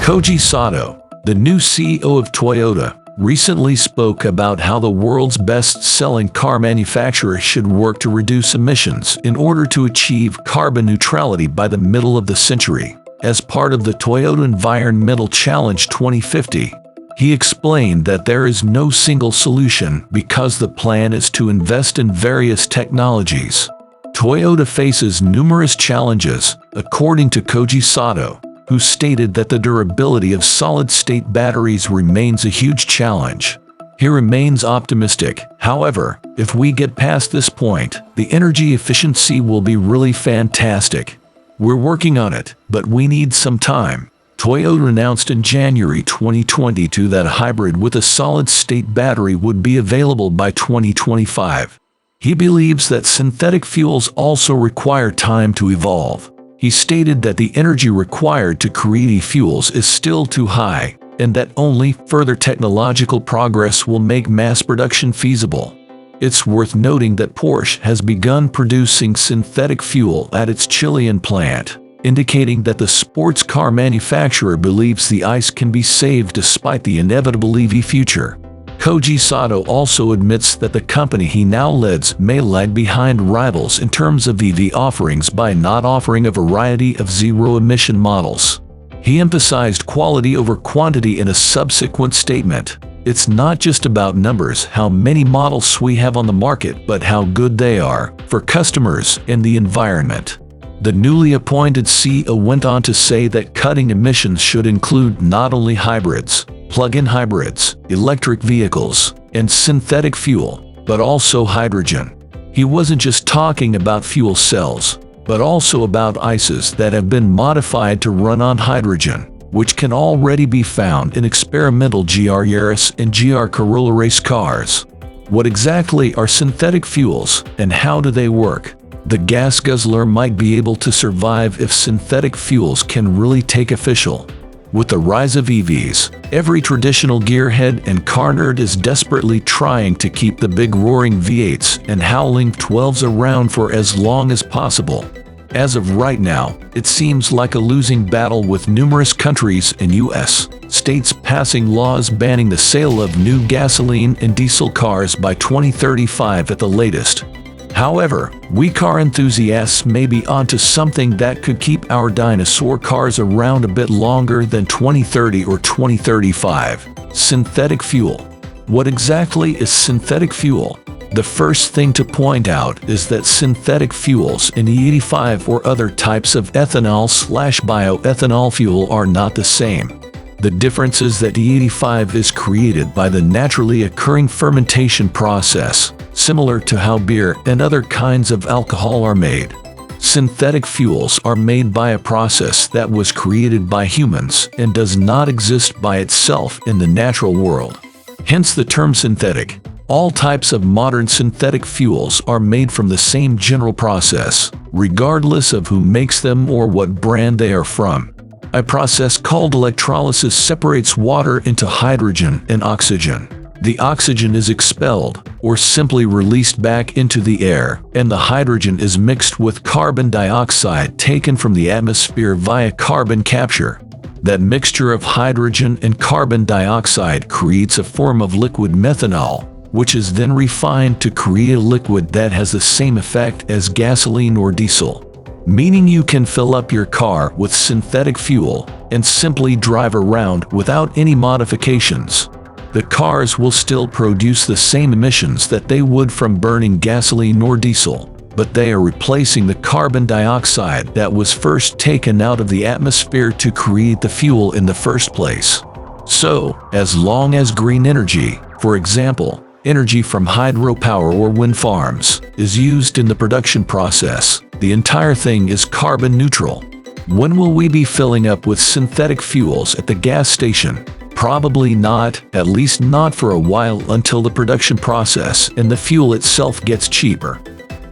Koji Sato, the new CEO of Toyota, recently spoke about how the world's best-selling car manufacturer should work to reduce emissions in order to achieve carbon neutrality by the middle of the century, as part of the Toyota Environmental Challenge 2050. He explained that there is no single solution because the plan is to invest in various technologies. Toyota faces numerous challenges, according to Koji Sato, who stated that the durability of solid-state batteries remains a huge challenge. He remains optimistic. However, if we get past this point, the energy efficiency will be really fantastic. We're working on it, but we need some time. Toyota announced in January 2022 that a hybrid with a solid-state battery would be available by 2025. He believes that synthetic fuels also require time to evolve. He stated that the energy required to create e-fuels is still too high, and that only further technological progress will make mass production feasible. It's worth noting that Porsche has begun producing synthetic fuel at its Chilean plant, indicating that the sports car manufacturer believes the ICE can be saved despite the inevitable EV future. Koji Sato also admits that the company he now leads may lag behind rivals in terms of EV offerings by not offering a variety of zero-emission models. He emphasized quality over quantity in a subsequent statement. It's not just about numbers, how many models we have on the market, but how good they are for customers and the environment. The newly appointed CEO went on to say that cutting emissions should include not only hybrids, plug-in hybrids, electric vehicles, and synthetic fuel, but also hydrogen. He wasn't just talking about fuel cells, but also about ICEs that have been modified to run on hydrogen, which can already be found in experimental GR Yaris and GR Corolla race cars. What exactly are synthetic fuels, and how do they work? The gas guzzler might be able to survive if synthetic fuels can really take official. With the rise of EVs, every traditional gearhead and car nerd is desperately trying to keep the big roaring V8s and howling 12s around for as long as possible. As of right now, it seems like a losing battle, with numerous countries and U.S. states passing laws banning the sale of new gasoline and diesel cars by 2035 at the latest. However, we car enthusiasts may be onto something that could keep our dinosaur cars around a bit longer than 2030 or 2035. Synthetic fuel. What exactly is synthetic fuel? The first thing to point out is that synthetic fuels in E85 or other types of ethanol/bioethanol fuel are not the same. The difference is that E85 is created by the naturally occurring fermentation process, similar to how beer and other kinds of alcohol are made. Synthetic fuels are made by a process that was created by humans and does not exist by itself in the natural world. Hence the term synthetic. All types of modern synthetic fuels are made from the same general process, regardless of who makes them or what brand they are from. A process called electrolysis separates water into hydrogen and oxygen. The oxygen is expelled, or simply released back into the air, and the hydrogen is mixed with carbon dioxide taken from the atmosphere via carbon capture. That mixture of hydrogen and carbon dioxide creates a form of liquid methanol, which is then refined to create a liquid that has the same effect as gasoline or diesel. Meaning you can fill up your car with synthetic fuel and simply drive around without any modifications. The cars will still produce the same emissions that they would from burning gasoline or diesel, but they are replacing the carbon dioxide that was first taken out of the atmosphere to create the fuel in the first place. So, as long as green energy, for example, energy from hydropower or wind farms, is used in the production process, the entire thing is carbon neutral. When will we be filling up with synthetic fuels at the gas station? Probably not, at least not for a while, until the production process and the fuel itself gets cheaper.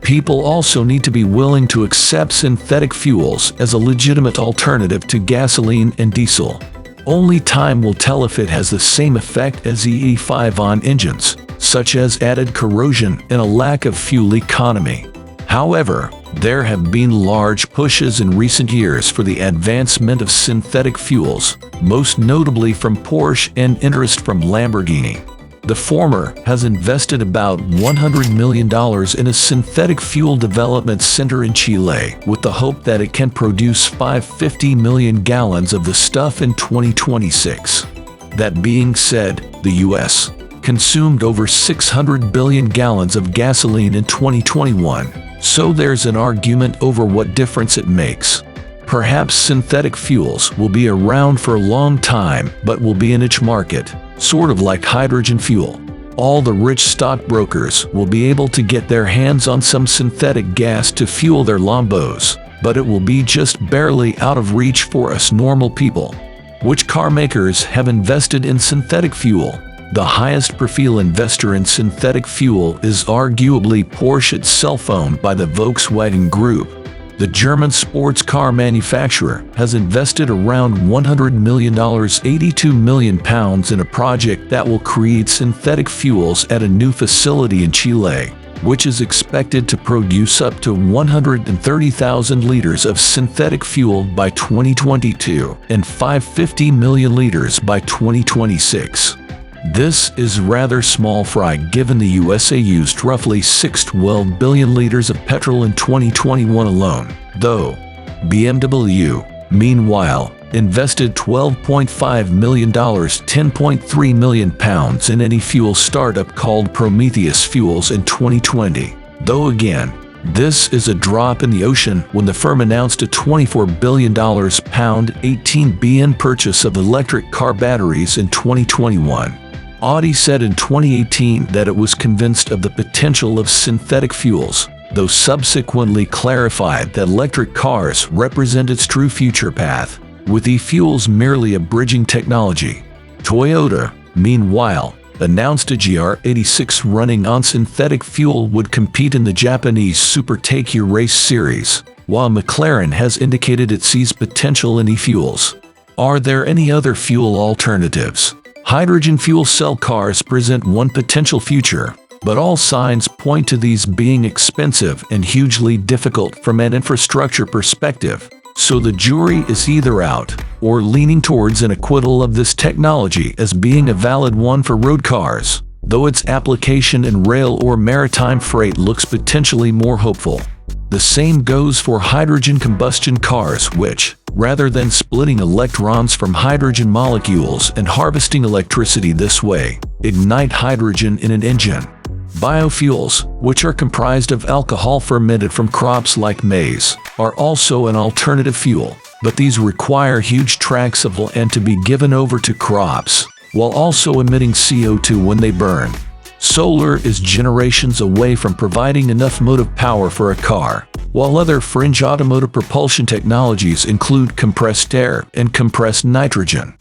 People also need to be willing to accept synthetic fuels as a legitimate alternative to gasoline and diesel. Only time will tell if it has the same effect as E85 on engines, such as added corrosion and a lack of fuel economy. However, there have been large pushes in recent years for the advancement of synthetic fuels, most notably from Porsche and interest from Lamborghini. The former has invested about $100 million in a synthetic fuel development center in Chile, with the hope that it can produce 550 million gallons of the stuff in 2026. That being said, the U.S. consumed over 600 billion gallons of gasoline in 2021, so there's an argument over what difference it makes. Perhaps synthetic fuels will be around for a long time, but will be a niche market, sort of like hydrogen fuel. All the rich stockbrokers will be able to get their hands on some synthetic gas to fuel their Lambos, but it will be just barely out of reach for us normal people. Which car makers have invested in synthetic fuel? The highest profile investor in synthetic fuel is arguably Porsche itself, owned by the Volkswagen Group. The German sports car manufacturer has invested around $100 million, £82 million in a project that will create synthetic fuels at a new facility in Chile, which is expected to produce up to 130,000 liters of synthetic fuel by 2022 and 550 million liters by 2026. This is rather small fry given the USA used roughly 612 billion liters of petrol in 2021 alone, though. BMW, meanwhile, invested $12.5 million, £10.3 million in any fuel startup called Prometheus Fuels in 2020, though again, this is a drop in the ocean when the firm announced a $24 billion, £18 billion purchase of electric car batteries in 2021. Audi said in 2018 that it was convinced of the potential of synthetic fuels, though subsequently clarified that electric cars represent its true future path, with e-fuels merely a bridging technology. Toyota, meanwhile, announced a GR86 running on synthetic fuel would compete in the Japanese Super Takyu race series, while McLaren has indicated it sees potential in e-fuels. Are there any other fuel alternatives? Hydrogen fuel cell cars present one potential future, but all signs point to these being expensive and hugely difficult from an infrastructure perspective, so the jury is either out or leaning towards an acquittal of this technology as being a valid one for road cars, though its application in rail or maritime freight looks potentially more hopeful. The same goes for hydrogen combustion cars, which, rather than splitting electrons from hydrogen molecules and harvesting electricity this way, ignite hydrogen in an engine. Biofuels, which are comprised of alcohol fermented from crops like maize, are also an alternative fuel, but these require huge tracts of land to be given over to crops, while also emitting CO2 when they burn. Solar is generations away from providing enough motive power for a car, while other fringe automotive propulsion technologies include compressed air and compressed nitrogen.